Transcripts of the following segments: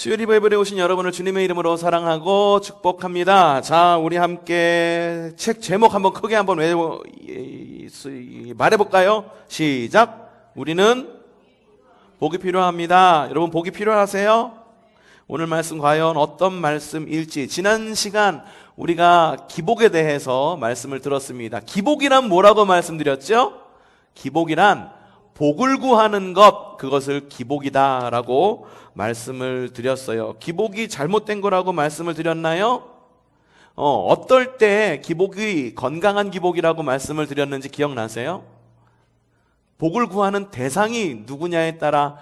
수요일 바이블에 오신 여러분을 주님의 이름으로 사랑하고 축복합니다. 자, 우리 함께 책 제목 한번 크게 한번 말해볼까요? 시작. 우리는 복이 필요합니다. 여러분, 복이 필요하세요? 오늘 말씀 과연 어떤 말씀일지, 지난 시간 우리가 기복에 대해서 말씀을 들었습니다. 기복이란 뭐라고 말씀드렸죠? 기복이란 복을 구하는 것, 그것을 기복이다라고 말씀을 드렸어요. 기복이 잘못된 거라고 말씀을 드렸나요? 어떨 때 기복이 건강한 기복이라고 말씀을 드렸는지 기억나세요? 복을 구하는 대상이 누구냐에 따라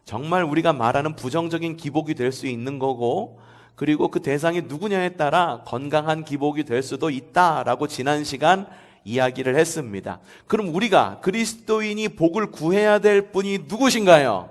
정말 우리가 말하는 부정적인 기복이 될 수 있는 거고, 그리고 그 대상이 누구냐에 따라 건강한 기복이 될 수도 있다라고 지난 시간 이야기를 했습니다. 그럼 우리가 그리스도인이 복을 구해야 될 분이 누구신가요?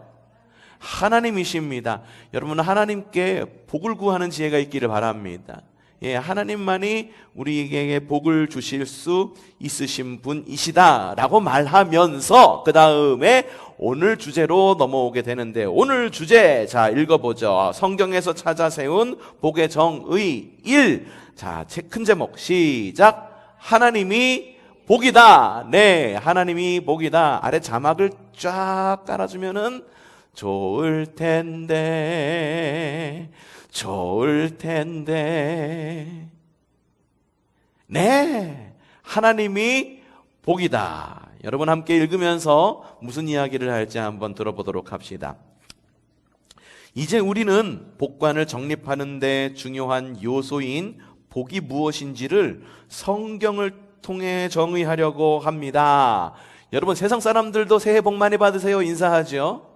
하나님이십니다. 여러분, 하나님께 복을 구하는 지혜가 있기를 바랍니다. 하나님만이 우리에게 복을 주실 수 있으신 분이시다라고 말하면서 그 다음에 오늘 주제로 넘어오게 되는데, 오늘 주제 자 읽어보죠. 성경에서 찾아 세운 복의 정의 1. 자, 큰 제목 시작. 하나님이 복이다. 네, 하나님이 복이다. 아래 자막을 쫙 깔아주면은 좋을 텐데. 네, 하나님이 복이다. 여러분 함께 읽으면서 무슨 이야기를 할지 한번 들어보도록 합시다. 이제 우리는 복관을 정립하는 데 중요한 요소인 복이 무엇인지를 성경을 통해 정의하려고 합니다. 여러분, 세상 사람들도 새해 복 많이 받으세요 인사하죠.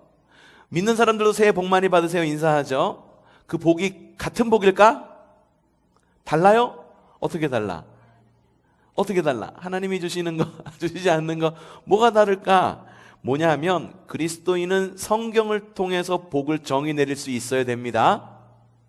믿는 사람들도 새해 복 많이 받으세요 인사하죠. 그 복이 같은 복일까? 달라요? 어떻게 달라? 하나님이 주시는 거, 주시지 않는 거 뭐가 다를까? 뭐냐면 그리스도인은 성경을 통해서 복을 정의 내릴 수 있어야 됩니다.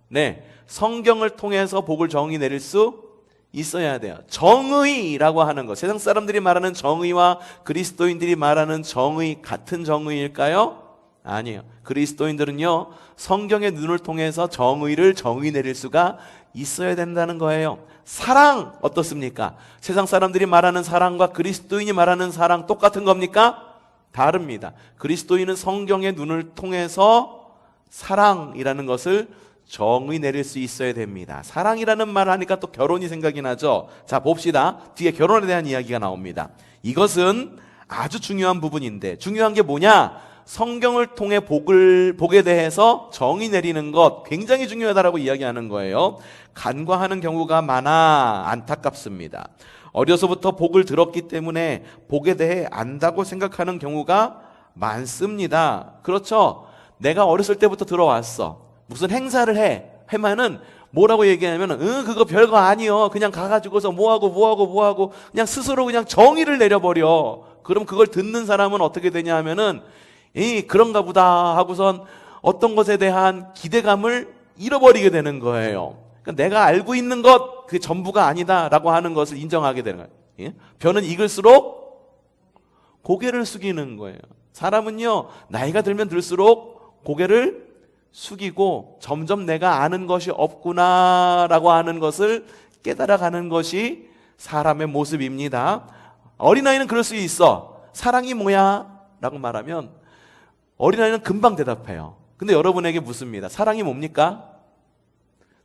네, 성경을 통해서 복을 정의 내릴 수 있어야 돼요. 정의라고 하는 것, 세상 사람들이 말하는 정의와 그리스도인들이 말하는 정의 같은 정의일까요? 아니에요. 그리스도인들은요, 성경의 눈을 통해서 정의를 정의 내릴 수가 있어야 된다는 거예요. 사랑 어떻습니까? 세상 사람들이 말하는 사랑과 그리스도인이 말하는 사랑 똑같은 겁니까? 다릅니다. 그리스도인은 성경의 눈을 통해서 사랑이라는 것을 정의 내릴 수 있어야 됩니다. 사랑이라는 말을 하니까 또 결혼이 생각이 나죠. 자, 봅시다. 뒤에 결혼에 대한 이야기가 나옵니다. 이것은 아주 중요한 부분인데, 중요한 게 뭐냐? 성경을 통해 복에 대해서 정의 내리는 것 굉장히 중요하다라고 이야기하는 거예요. 간과하는 경우가 많아 안타깝습니다. 어려서부터 복을 들었기 때문에 복에 대해 안다고 생각하는 경우가 많습니다. 그렇죠? 내가 어렸을 때부터 들어왔어. 무슨 행사를 해면은 뭐라고 얘기하냐면 그거 별거 아니요. 그냥 가가지고서 뭐하고 그냥 스스로 그냥 정의를 내려버려. 그럼 그걸 듣는 사람은 어떻게 되냐 하면은 그런가 보다 하고선 어떤 것에 대한 기대감을 잃어버리게 되는 거예요. 그러니까 내가 알고 있는 것 그 전부가 아니다라고 하는 것을 인정하게 되는 거예요. 벼는 익을수록 고개를 숙이는 거예요. 사람은요, 나이가 들면 들수록 고개를 숙이고 점점 내가 아는 것이 없구나라고 하는 것을 깨달아가는 것이 사람의 모습입니다. 어린아이는 그럴 수 있어. 사랑이 뭐야? 라고 말하면 어린아이는 금방 대답해요. 근데 여러분에게 묻습니다. 사랑이 뭡니까?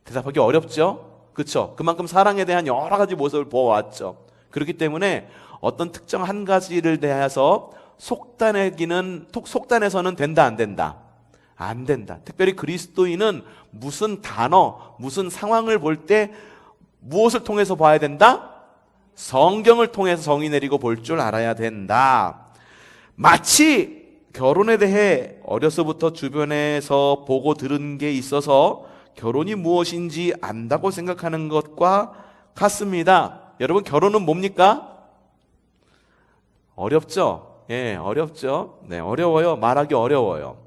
대답하기 어렵죠? 그렇죠? 그만큼 사랑에 대한 여러 가지 모습을 보아왔죠. 그렇기 때문에 어떤 특정 한 가지를 대해서 속단해서는 된다, 안 된다? 안 된다. 특별히 그리스도인은 무슨 단어, 무슨 상황을 볼 때 무엇을 통해서 봐야 된다? 성경을 통해서 정의 내리고 볼 줄 알아야 된다. 마치 결혼에 대해 어려서부터 주변에서 보고 들은 게 있어서 결혼이 무엇인지 안다고 생각하는 것과 같습니다. 여러분, 결혼은 뭡니까? 어렵죠? 어렵죠? 네, 어려워요. 말하기 어려워요.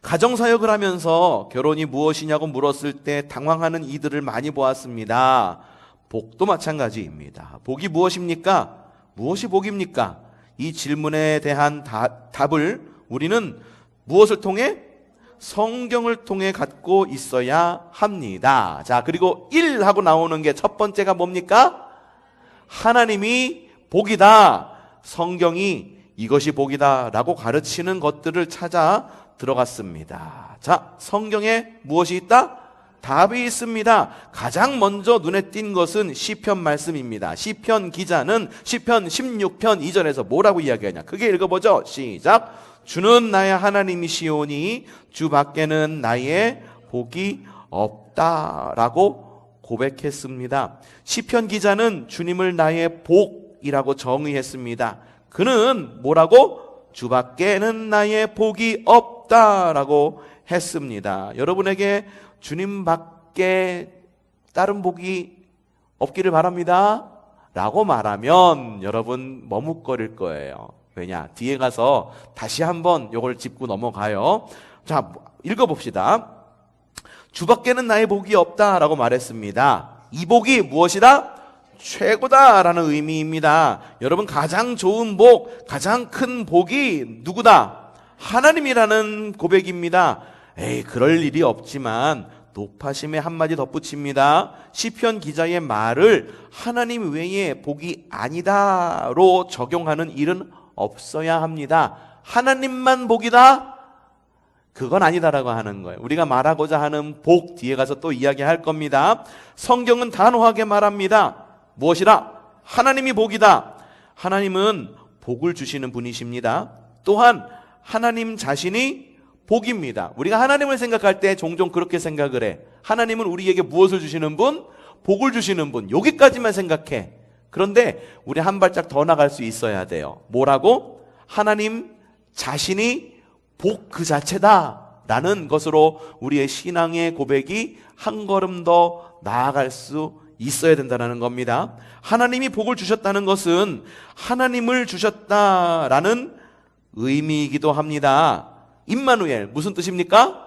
가정사역을 하면서 결혼이 무엇이냐고 물었을 때 당황하는 이들을 많이 보았습니다. 복도 마찬가지입니다. 복이 무엇입니까? 무엇이 복입니까? 이 질문에 대한 답을 우리는 무엇을 통해? 성경을 통해 갖고 있어야 합니다. 자, 그리고 1 하고 나오는 게 첫 번째가 뭡니까? 하나님이 복이다. 성경이 이것이 복이다 라고 가르치는 것들을 찾아 들어갔습니다. 자, 성경에 무엇이 있다? 답이 있습니다. 가장 먼저 눈에 띈 것은 시편 말씀입니다. 시편 기자는 시편 16편 2절에서 뭐라고 이야기하냐? 크게 읽어보죠. 시작. 주는 나의 하나님이시오니 주 밖에는 나의 복이 없다라고 고백했습니다. 시편 기자는 주님을 나의 복이라고 정의했습니다. 그는 뭐라고? 주 밖에는 나의 복이 없다라고 했습니다. 여러분에게 주님밖에 다른 복이 없기를 바랍니다 라고 말하면 여러분 머뭇거릴 거예요. 왜냐? 뒤에 가서 다시 한번 요걸 짚고 넘어가요. 자, 읽어봅시다. 주밖에는 나의 복이 없다라고 말했습니다. 이 복이 무엇이다? 최고다라는 의미입니다. 여러분, 가장 좋은 복, 가장 큰 복이 누구다? 하나님이라는 고백입니다. 에이, 그럴 일이 없지만 높아심에 한마디 덧붙입니다. 시편 기자의 말을 하나님 외에 복이 아니다로 적용하는 일은 없어야 합니다. 하나님만 복이다? 그건 아니다라고 하는 거예요. 우리가 말하고자 하는 복 뒤에 가서 또 이야기할 겁니다. 성경은 단호하게 말합니다. 무엇이라? 하나님이 복이다. 하나님은 복을 주시는 분이십니다. 또한 하나님 자신이 복입니다. 우리가 하나님을 생각할 때 종종 그렇게 생각을 해. 하나님은 우리에게 무엇을 주시는 분? 복을 주시는 분. 여기까지만 생각해. 그런데 우리 한 발짝 더 나갈 수 있어야 돼요. 뭐라고? 하나님 자신이 복 그 자체다 라는 것으로 우리의 신앙의 고백이 한 걸음 더 나아갈 수 있어야 된다는 겁니다. 하나님이 복을 주셨다는 것은 하나님을 주셨다라는 의미이기도 합니다. 임마누엘, 무슨 뜻입니까?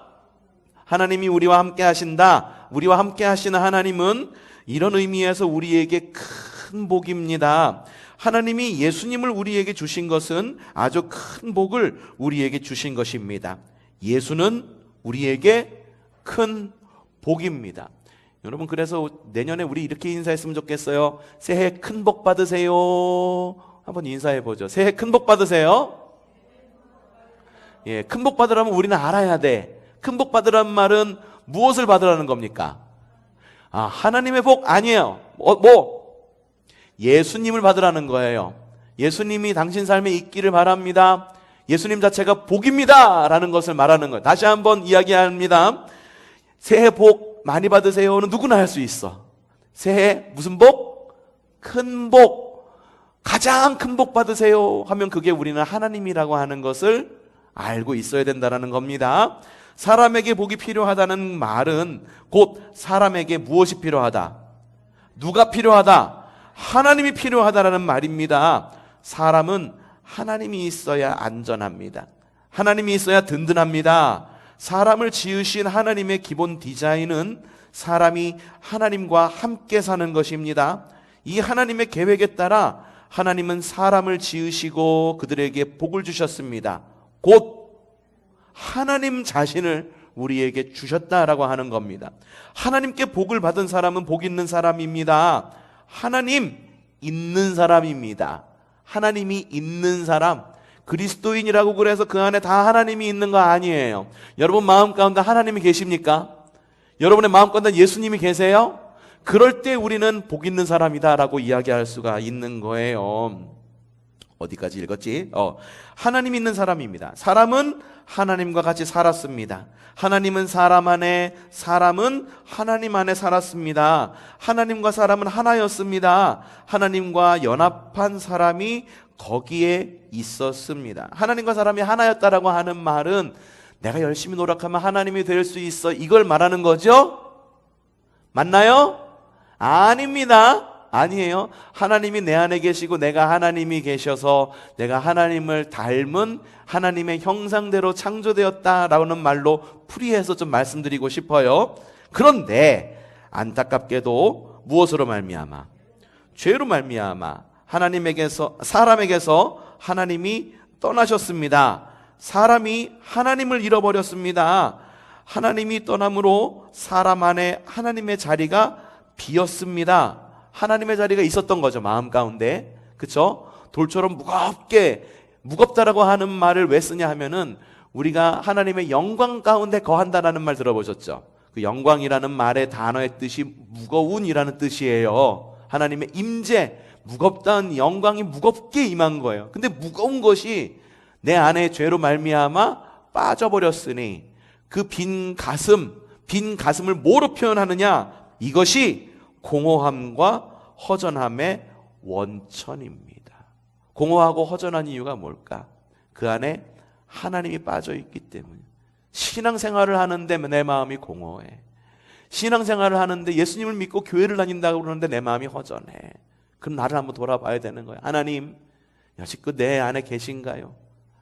하나님이 우리와 함께 하신다. 우리와 함께 하시는 하나님은 이런 의미에서 우리에게 큰 복입니다. 하나님이 예수님을 우리에게 주신 것은 아주 큰 복을 우리에게 주신 것입니다. 예수는 우리에게 큰 복입니다. 여러분, 그래서 내년에 우리 이렇게 인사했으면 좋겠어요. 새해 큰 복 받으세요. 한번 인사해 보죠. 새해 큰 복 받으세요. 예, 큰 복 받으라면 우리는 알아야 돼. 큰 복 받으라는 말은 무엇을 받으라는 겁니까? 아, 하나님의 복 아니에요. 예수님을 받으라는 거예요. 예수님이 당신 삶에 있기를 바랍니다. 예수님 자체가 복입니다 라는 것을 말하는 거예요. 다시 한번 이야기합니다. 새해 복 많이 받으세요는 누구나 할 수 있어. 새해 무슨 복? 큰 복. 가장 큰 복 받으세요 하면 그게 우리는 하나님이라고 하는 것을 알고 있어야 된다는 겁니다. 사람에게 복이 필요하다는 말은 곧 사람에게 무엇이 필요하다? 누가 필요하다? 하나님이 필요하다라는 말입니다. 사람은 하나님이 있어야 안전합니다. 하나님이 있어야 든든합니다. 사람을 지으신 하나님의 기본 디자인은 사람이 하나님과 함께 사는 것입니다. 이 하나님의 계획에 따라 하나님은 사람을 지으시고 그들에게 복을 주셨습니다. 곧 하나님 자신을 우리에게 주셨다라고 하는 겁니다. 하나님께 복을 받은 사람은 복 있는 사람입니다. 하나님 있는 사람입니다. 하나님이 있는 사람, 그리스도인이라고 그래서 그 안에 다 하나님이 있는 거 아니에요. 여러분 마음 가운데 하나님이 계십니까? 여러분의 마음 가운데 예수님이 계세요? 그럴 때 우리는 복 있는 사람이다라고 이야기할 수가 있는 거예요. 어디까지 읽었지? 하나님 있는 사람입니다. 사람은 하나님과 같이 살았습니다. 하나님은 사람 안에, 사람은 하나님 안에 살았습니다. 하나님과 사람은 하나였습니다. 하나님과 연합한 사람이 거기에 있었습니다. 하나님과 사람이 하나였다라고 하는 말은 내가 열심히 노력하면 하나님이 될 수 있어, 이걸 말하는 거죠? 맞나요? 아닙니다. 아니에요. 하나님이 내 안에 계시고 내가 하나님이 계셔서 내가 하나님을 닮은 하나님의 형상대로 창조되었다라는 말로 풀이해서 좀 말씀드리고 싶어요. 그런데 안타깝게도 무엇으로 말미암아? 죄로 말미암아 사람에게서 하나님이 떠나셨습니다. 사람이 하나님을 잃어버렸습니다. 하나님이 떠남으로 사람 안에 하나님의 자리가 비었습니다. 하나님의 자리가 있었던 거죠, 마음 가운데. 그쵸? 돌처럼 무겁다라고 하는 말을 왜 쓰냐 하면은 우리가 하나님의 영광 가운데 거한다라는 말 들어보셨죠? 그 영광이라는 말의 단어의 뜻이 무거운이라는 뜻이에요. 하나님의 임재, 무겁다는 영광이 무겁게 임한 거예요. 근데 무거운 것이 내 안에 죄로 말미암아 빠져버렸으니 그 빈 가슴을 뭐로 표현하느냐? 이것이 공허함과 허전함의 원천입니다. 공허하고 허전한 이유가 뭘까? 그 안에 하나님이 빠져 있기 때문에. 신앙생활을 하는데 내 마음이 공허해. 신앙생활을 하는데 예수님을 믿고 교회를 다닌다고 그러는데 내 마음이 허전해. 그럼 나를 한번 돌아봐야 되는 거예요. 하나님, 여지껏 내 안에 계신가요?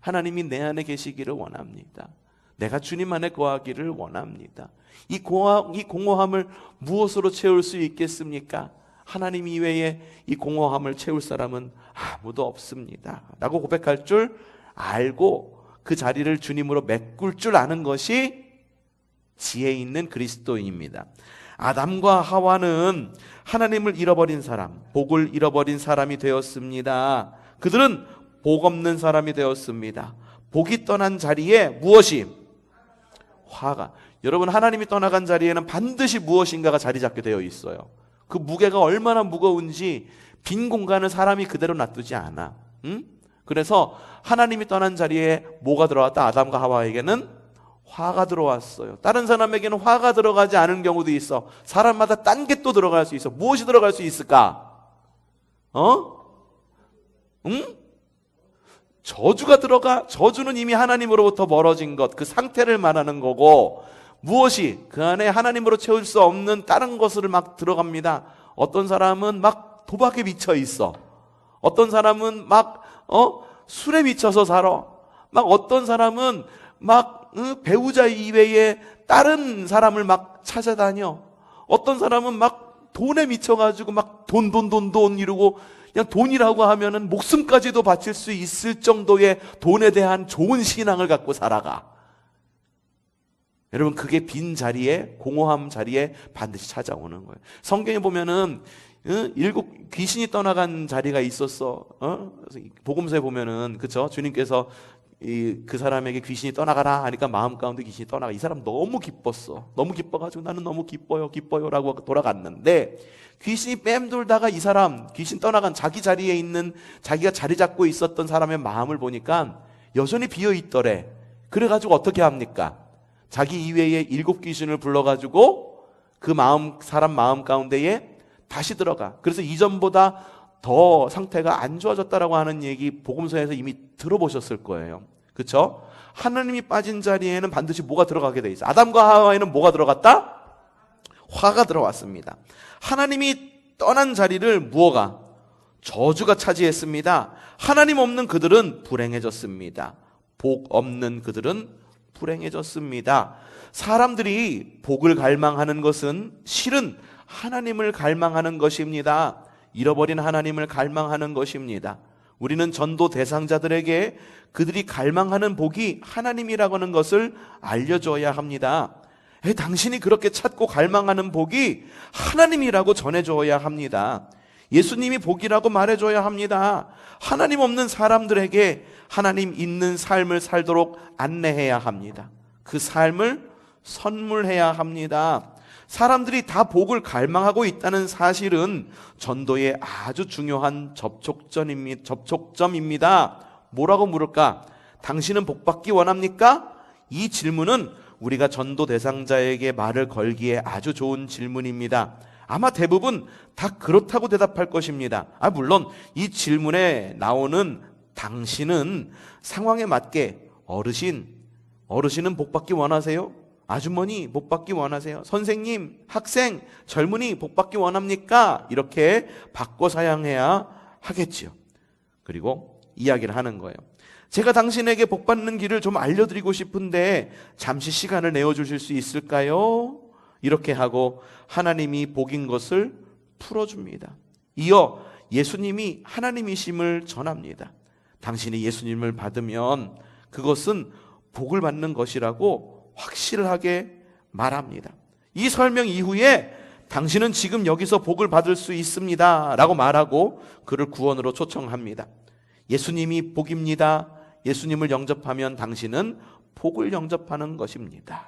하나님이 내 안에 계시기를 원합니다. 내가 주님 안에 거하기를 원합니다. 이 공허함을 무엇으로 채울 수 있겠습니까? 하나님 이외에 이 공허함을 채울 사람은 아무도 없습니다 라고 고백할 줄 알고 그 자리를 주님으로 메꿀 줄 아는 것이 지혜 있는 그리스도인입니다. 아담과 하와는 하나님을 잃어버린 사람, 복을 잃어버린 사람이 되었습니다. 그들은 복 없는 사람이 되었습니다. 복이 떠난 자리에 무엇이? 화가. 여러분, 하나님이 떠나간 자리에는 반드시 무엇인가가 자리 잡게 되어 있어요. 그 무게가 얼마나 무거운지 빈 공간을 사람이 그대로 놔두지 않아. 그래서 하나님이 떠난 자리에 뭐가 들어왔다? 아담과 하와에게는 화가 들어왔어요. 다른 사람에게는 화가 들어가지 않은 경우도 있어. 사람마다 딴 게 또 들어갈 수 있어. 무엇이 들어갈 수 있을까? 저주가 들어가. 저주는 이미 하나님으로부터 멀어진 것, 그 상태를 말하는 거고, 무엇이 그 안에 하나님으로 채울 수 없는 다른 것을 막 들어갑니다. 어떤 사람은 막 도박에 미쳐 있어. 어떤 사람은 막 술에 미쳐서 살아. 막 어떤 사람은 막 배우자 이외에 다른 사람을 막 찾아다녀. 어떤 사람은 막 돈에 미쳐가지고 막 돈 이러고 그냥 돈이라고 하면은 목숨까지도 바칠 수 있을 정도의 돈에 대한 좋은 신앙을 갖고 살아가. 여러분, 그게 빈 자리에, 공허함 자리에 반드시 찾아오는 거예요. 성경에 보면은 7 귀신이 떠나간 자리가 있었어. 복음서에 보면은, 그쵸? 주님께서 그 사람에게 귀신이 떠나가라 하니까 마음 가운데 귀신이 떠나가. 이 사람 너무 기뻤어. 너무 기뻐가지고 나는 너무 기뻐요라고 돌아갔는데, 귀신이 맴돌다가 이 사람, 귀신 떠나간 자기 자리에 있는, 자기가 자리 잡고 있었던 사람의 마음을 보니까 여전히 비어 있더래. 그래가지고 어떻게 합니까? 자기 이외에 7 귀신을 불러가지고 그 사람 마음 가운데에 다시 들어가. 그래서 이전보다 더 상태가 안 좋아졌다라고 하는 얘기 복음서에서 이미 들어보셨을 거예요. 그렇죠? 하나님이 빠진 자리에는 반드시 뭐가 들어가게 돼 있어. 아담과 하와에는 뭐가 들어갔다? 화가 들어왔습니다. 하나님이 떠난 자리를 무엇가? 저주가 차지했습니다. 하나님 없는 그들은 불행해졌습니다. 복 없는 그들은 불행해졌습니다. 사람들이 복을 갈망하는 것은 실은 하나님을 갈망하는 것입니다. 잃어버린 하나님을 갈망하는 것입니다. 우리는 전도 대상자들에게 그들이 갈망하는 복이 하나님이라고 하는 것을 알려줘야 합니다. 당신이 그렇게 찾고 갈망하는 복이 하나님이라고 전해줘야 합니다. 예수님이 복이라고 말해줘야 합니다. 하나님 없는 사람들에게 하나님 있는 삶을 살도록 안내해야 합니다. 그 삶을 선물해야 합니다. 사람들이 다 복을 갈망하고 있다는 사실은 전도의 아주 중요한 접촉점입니다. 뭐라고 물을까? 당신은 복받기 원합니까? 이 질문은 우리가 전도 대상자에게 말을 걸기에 아주 좋은 질문입니다. 아마 대부분 다 그렇다고 대답할 것입니다. 물론 이 질문에 나오는 당신은 상황에 맞게 어르신은 복받기 원하세요? 아주머니 복받기 원하세요? 선생님, 학생, 젊은이 복받기 원합니까? 이렇게 바꿔 사용해야 하겠지요. 그리고 이야기를 하는 거예요. 제가 당신에게 복받는 길을 좀 알려드리고 싶은데 잠시 시간을 내어주실 수 있을까요? 이렇게 하고 하나님이 복인 것을 풀어줍니다. 이어 예수님이 하나님이심을 전합니다. 당신이 예수님을 받으면 그것은 복을 받는 것이라고 확실하게 말합니다. 이 설명 이후에 당신은 지금 여기서 복을 받을 수 있습니다 라고 말하고 그를 구원으로 초청합니다. 예수님이 복입니다. 예수님을 영접하면 당신은 복을 영접하는 것입니다.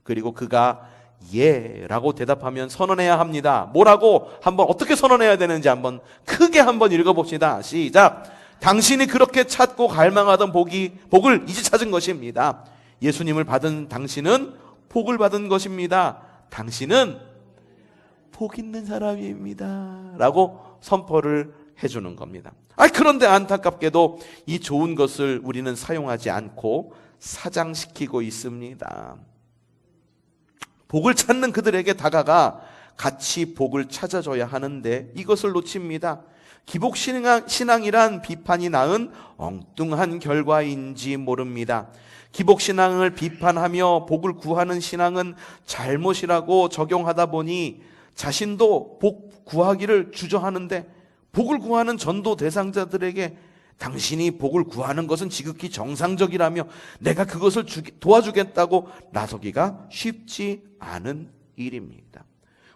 그리고 그가 예 라고 대답하면 선언해야 합니다. 뭐라고? 한번 어떻게 선언해야 되는지 한번 크게 한번 읽어봅시다. 시작. 당신이 그렇게 찾고 갈망하던 복을 이제 찾은 것입니다. 예수님을 받은 당신은 복을 받은 것입니다. 당신은 복 있는 사람입니다 라고 선포를 해주는 겁니다. 그런데 안타깝게도 이 좋은 것을 우리는 사용하지 않고 사장시키고 있습니다. 복을 찾는 그들에게 다가가 같이 복을 찾아줘야 하는데 이것을 놓칩니다. 기복신앙이란 비판이 낳은 엉뚱한 결과인지 모릅니다. 기복신앙을 비판하며 복을 구하는 신앙은 잘못이라고 적용하다 보니 자신도 복 구하기를 주저하는데 복을 구하는 전도 대상자들에게 당신이 복을 구하는 것은 지극히 정상적이라며 내가 그것을 도와주겠다고 나서기가 쉽지 않은 일입니다.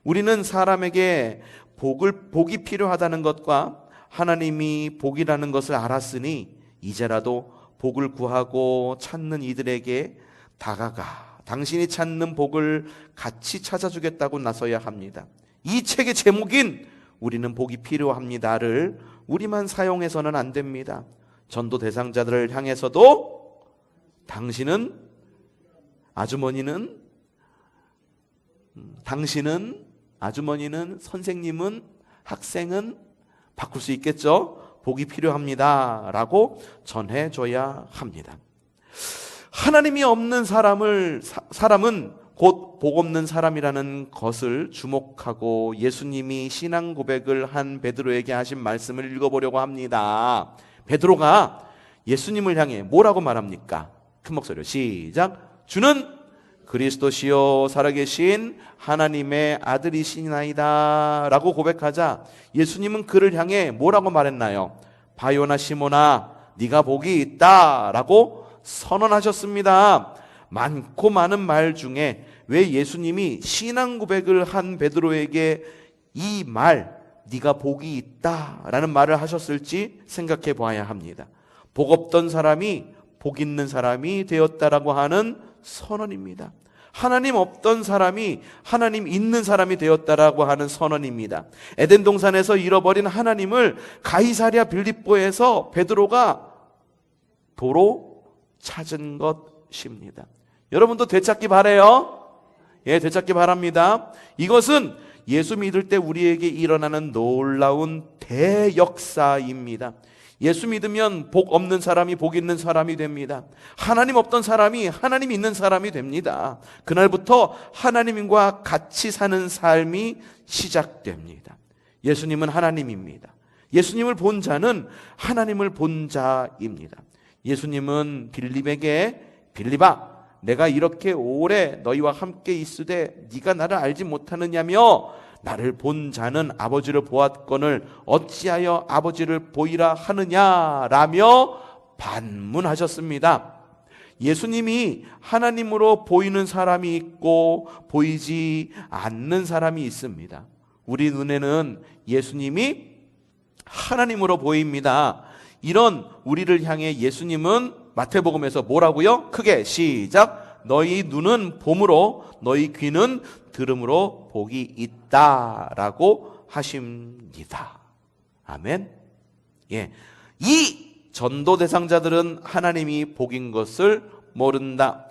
우리는 사람에게 복이 필요하다는 것과 하나님이 복이라는 것을 알았으니 이제라도 복을 구하고 찾는 이들에게 다가가 당신이 찾는 복을 같이 찾아주겠다고 나서야 합니다. 이 책의 제목인 우리는 복이 필요합니다를 우리만 사용해서는 안 됩니다. 전도 대상자들을 향해서도 당신은, 아주머니는, 당신은, 아주머니는, 선생님은, 학생은 바꿀 수 있겠죠? 복이 필요합니다 라고 전해줘야 합니다. 하나님이 없는 사람은 곧 복 없는 사람이라는 것을 주목하고 예수님이 신앙 고백을 한 베드로에게 하신 말씀을 읽어보려고 합니다. 베드로가 예수님을 향해 뭐라고 말합니까? 큰 목소리로 시작. 주는 그리스도시요 살아계신 하나님의 아들이시나이다 라고 고백하자 예수님은 그를 향해 뭐라고 말했나요? 바요나 시몬아 네가 복이 있다 라고 선언하셨습니다. 많고 많은 말 중에 왜 예수님이 신앙 고백을 한 베드로에게 이 말 네가 복이 있다 라는 말을 하셨을지 생각해 봐야 합니다. 복 없던 사람이 복 있는 사람이 되었다라고 하는 선언입니다. 하나님 없던 사람이 하나님 있는 사람이 되었다라고 하는 선언입니다. 에덴 동산에서 잃어버린 하나님을 가이사랴 빌립보에서 베드로가 도로 찾은 것입니다. 여러분도 되찾기 바라요? 예, 되찾기 바랍니다. 이것은 예수 믿을 때 우리에게 일어나는 놀라운 대역사입니다. 예수 믿으면 복 없는 사람이 복 있는 사람이 됩니다. 하나님 없던 사람이 하나님 있는 사람이 됩니다. 그날부터 하나님과 같이 사는 삶이 시작됩니다. 예수님은 하나님입니다. 예수님을 본 자는 하나님을 본 자입니다. 예수님은 빌립에게 빌립아 내가 이렇게 오래 너희와 함께 있으되 네가 나를 알지 못하느냐며 나를 본 자는 아버지를 보았거늘 어찌하여 아버지를 보이라 하느냐라며 반문하셨습니다. 예수님이 하나님으로 보이는 사람이 있고 보이지 않는 사람이 있습니다. 우리 눈에는 예수님이 하나님으로 보입니다. 이런 우리를 향해 예수님은 마태복음에서 뭐라고요? 크게 시작. 너희 눈은 봄으로 너희 귀는 들음으로 복이 있다라고 하십니다. 아멘. 예. 이 전도 대상자들은 하나님이 복인 것을 모른다.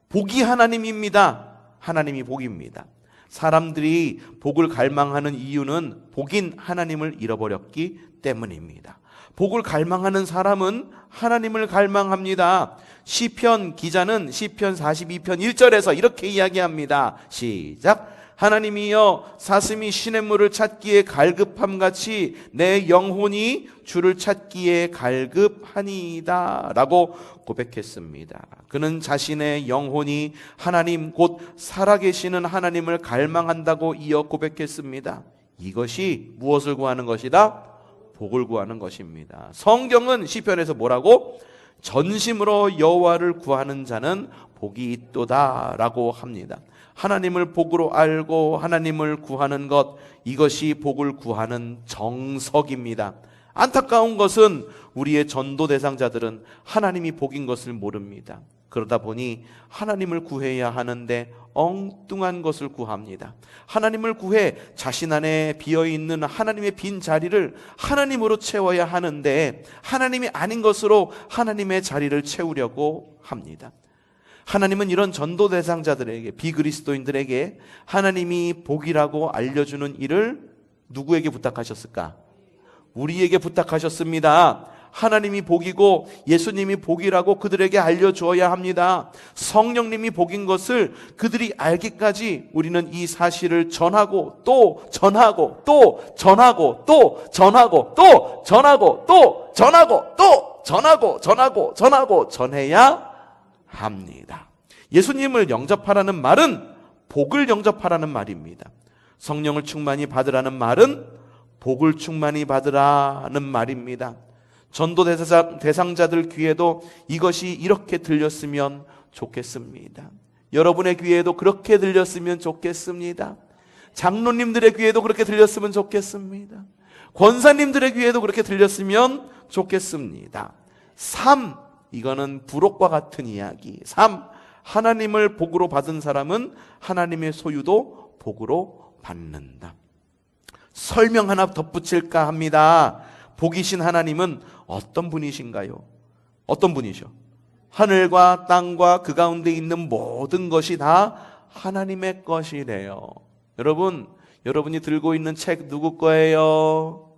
복이 하나님입니다. 하나님이 복입니다. 사람들이 복을 갈망하는 이유는 복인 하나님을 잃어버렸기 때문입니다. 복을 갈망하는 사람은 하나님을 갈망합니다. 시편 기자는 시편 42편 1절에서 이렇게 이야기합니다. 시작. 하나님이여 사슴이 시냇물을 찾기에 갈급함같이 내 영혼이 주를 찾기에 갈급하니이다 라고 고백했습니다. 그는 자신의 영혼이 하나님 곧 살아계시는 하나님을 갈망한다고 이어 고백했습니다. 이것이 무엇을 구하는 것이다? 복을 구하는 것입니다. 성경은 시편에서 뭐라고? 전심으로 여호와를 구하는 자는 복이 있도다 라고 합니다. 하나님을 복으로 알고 하나님을 구하는 것, 이것이 복을 구하는 정석입니다. 안타까운 것은 우리의 전도 대상자들은 하나님이 복인 것을 모릅니다. 그러다 보니 하나님을 구해야 하는데 엉뚱한 것을 구합니다. 하나님을 구해 자신 안에 비어있는 하나님의 빈 자리를 하나님으로 채워야 하는데 하나님이 아닌 것으로 하나님의 자리를 채우려고 합니다. 하나님은 이런 전도 대상자들에게, 비그리스도인들에게 하나님이 복이라고 알려주는 일을 누구에게 부탁하셨을까? 우리에게 부탁하셨습니다. 하나님이 복이고 예수님이 복이라고 그들에게 알려주어야 합니다. 성령님이 복인 것을 그들이 알기까지 우리는 이 사실을 전하고 또 전하고 또 전하고 또 전하고 또 전하고 또 전하고 또 전하고 전해야 합니다. 예수님을 영접하라는 말은 복을 영접하라는 말입니다. 성령을 충만히 받으라는 말은 복을 충만히 받으라는 말입니다. 전도 대상자들 귀에도 이것이 이렇게 들렸으면 좋겠습니다. 여러분의 귀에도 그렇게 들렸으면 좋겠습니다. 장로님들의 귀에도 그렇게 들렸으면 좋겠습니다. 권사님들의 귀에도 그렇게 들렸으면 좋겠습니다. 3. 이거는 부록과 같은 이야기. 3. 하나님을 복으로 받은 사람은 하나님의 소유도 복으로 받는다. 설명 하나 덧붙일까 합니다. 복이신 하나님은 어떤 분이신가요? 어떤 분이셔? 하늘과 땅과 그 가운데 있는 모든 것이 다 하나님의 것이래요. 여러분, 여러분이 들고 있는 책 누구 거예요?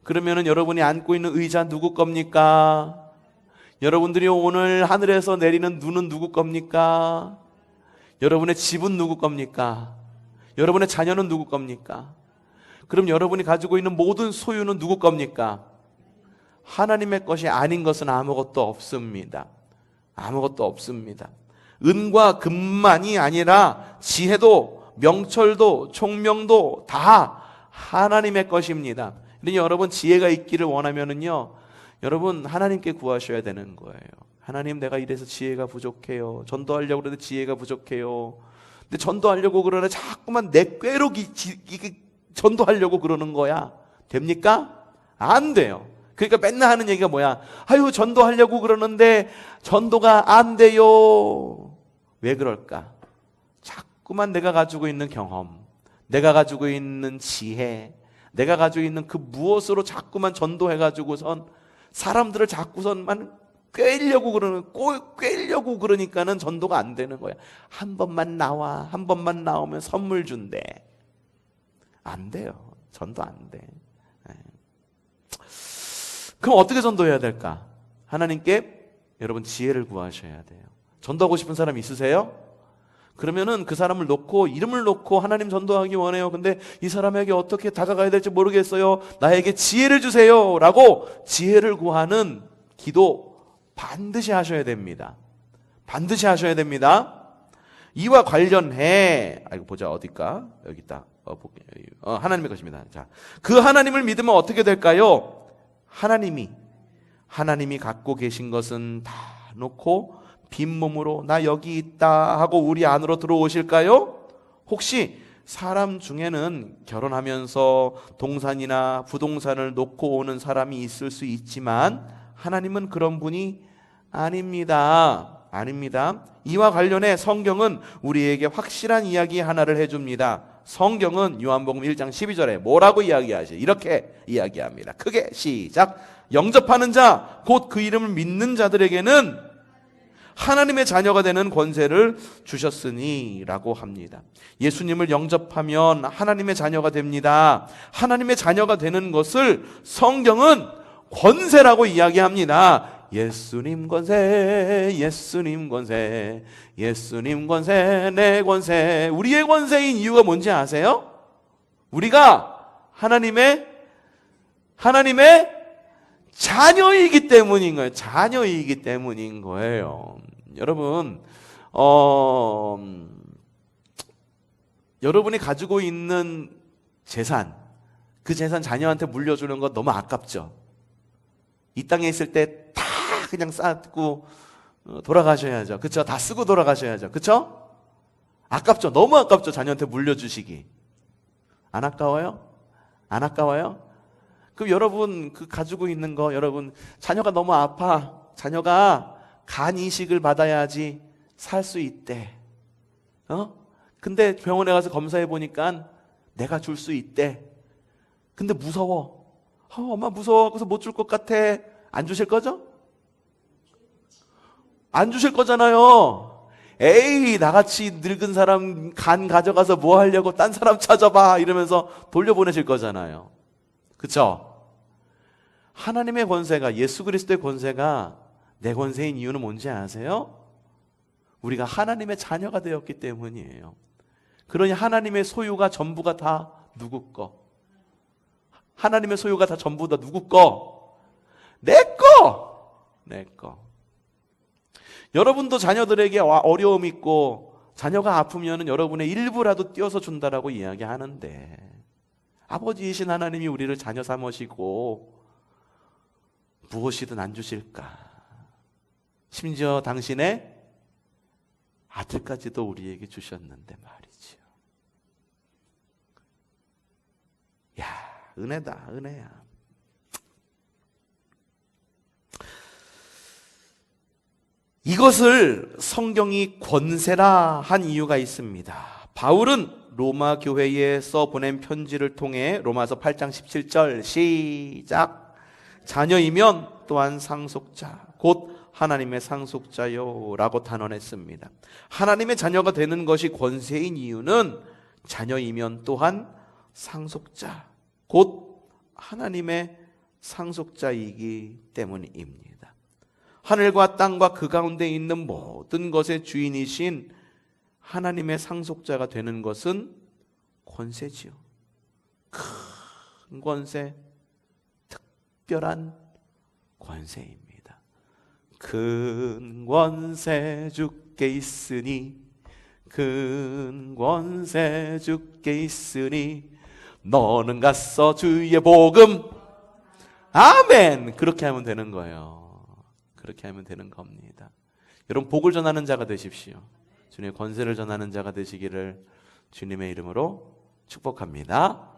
그러면은 여러분이 앉고 있는 의자 누구 겁니까? 여러분들이 오늘 하늘에서 내리는 눈은 누구 겁니까? 여러분의 집은 누구 겁니까? 여러분의 자녀는 누구 겁니까? 그럼 여러분이 가지고 있는 모든 소유는 누구 겁니까? 하나님의 것이 아닌 것은 아무것도 없습니다. 아무것도 없습니다. 은과 금만이 아니라 지혜도 명철도 총명도 다 하나님의 것입니다. 그러니 여러분 지혜가 있기를 원하면은요, 여러분 하나님께 구하셔야 되는 거예요. 하나님, 내가 이래서 지혜가 부족해요. 전도하려고 그러는데 지혜가 부족해요. 근데 전도하려고 그러는데 자꾸만 내 꾀로 전도하려고 그러는 거야. 됩니까? 안 돼요. 그러니까 맨날 하는 얘기가 뭐야? 아유, 전도하려고 그러는데 전도가 안 돼요. 왜 그럴까? 자꾸만 내가 가지고 있는 경험, 내가 가지고 있는 지혜, 내가 가지고 있는 그 무엇으로 자꾸만 전도해가지고선 사람들을 자꾸선만 꿰려고 그러니까는 전도가 안 되는 거야. 한 번만 나와, 한 번만 나오면 선물 준대. 안 돼요. 전도 안 돼. 그럼 어떻게 전도해야 될까? 하나님께 여러분 지혜를 구하셔야 돼요. 전도하고 싶은 사람 있으세요? 그러면은 그 사람을 놓고, 이름을 놓고 하나님 전도하기 원해요. 근데 이 사람에게 어떻게 다가가야 될지 모르겠어요. 나에게 지혜를 주세요. 라고 지혜를 구하는 기도 반드시 하셔야 됩니다. 반드시 하셔야 됩니다. 이와 관련해, 보자, 어딜까? 여기 있다. 하나님의 것입니다. 자, 그 하나님을 믿으면 어떻게 될까요? 하나님이 갖고 계신 것은 다 놓고 빈몸으로 나 여기 있다 하고 우리 안으로 들어오실까요? 혹시 사람 중에는 결혼하면서 동산이나 부동산을 놓고 오는 사람이 있을 수 있지만 하나님은 그런 분이 아닙니다. 이와 관련해 성경은 우리에게 확실한 이야기 하나를 해줍니다. 성경은 요한복음 1장 12절에 뭐라고 이야기하지? 이렇게 이야기합니다. 크게 시작. 영접하는 자, 곧 그 이름을 믿는 자들에게는 하나님의 자녀가 되는 권세를 주셨으니 라고 합니다. 예수님을 영접하면 하나님의 자녀가 됩니다. 하나님의 자녀가 되는 것을 성경은 권세라고 이야기합니다. 예수님 권세, 예수님 권세, 예수님 권세, 내 권세. 우리의 권세인 이유가 뭔지 아세요? 우리가 하나님의 자녀이기 때문인 거예요. 자녀이기 때문인 거예요. 여러분, 여러분이 가지고 있는 재산, 그 재산 자녀한테 물려주는 거 너무 아깝죠? 이 땅에 있을 때 다 그냥 쌓고 돌아가셔야죠. 그쵸? 다 쓰고 돌아가셔야죠. 그쵸? 아깝죠? 너무 아깝죠? 자녀한테 물려주시기. 안 아까워요? 안 아까워요? 그럼 여러분 그 가지고 있는 거, 여러분 자녀가 너무 아파. 자녀가 간 이식을 받아야지 살 수 있대. 근데 병원에 가서 검사해 보니까 내가 줄 수 있대. 근데 무서워. 엄마 무서워. 그래서 못 줄 것 같아. 안 주실 거죠? 안 주실 거잖아요. 에이, 나같이 늙은 사람 간 가져가서 뭐 하려고 딴 사람 찾아봐 이러면서 돌려보내실 거잖아요. 그쵸? 하나님의 권세가, 예수 그리스도의 권세가 내 권세인 이유는 뭔지 아세요? 우리가 하나님의 자녀가 되었기 때문이에요. 그러니 하나님의 소유가 전부가 다 누구 거? 하나님의 소유가 다 전부 다 누구 거? 내 거! 내 거. 여러분도 자녀들에게 어려움 있고 자녀가 아프면 여러분의 일부라도 띄워서 준다라고 이야기하는데, 아버지이신 하나님이 우리를 자녀 삼으시고 무엇이든 안 주실까? 심지어 당신의 아들까지도 우리에게 주셨는데 말이지요. 야, 은혜다, 은혜야. 이것을 성경이 권세라 한 이유가 있습니다. 바울은 로마 교회에 써 보낸 편지를 통해 로마서 8장 17절 시작. 자녀이면 또한 상속자, 곧 하나님의 상속자요 라고 단언했습니다. 하나님의 자녀가 되는 것이 권세인 이유는 자녀이면 또한 상속자, 곧 하나님의 상속자이기 때문입니다. 하늘과 땅과 그 가운데 있는 모든 것의 주인이신 하나님의 상속자가 되는 것은 권세지요. 큰 권세, 특별한 권세입니다. 큰 권세 주께 있으니, 큰 권세 주께 있으니 너는 가서 주의 복음, 아멘. 그렇게 하면 되는 거예요. 그렇게 하면 되는 겁니다. 여러분, 복을 전하는 자가 되십시오. 주님의 권세를 전하는 자가 되시기를 주님의 이름으로 축복합니다.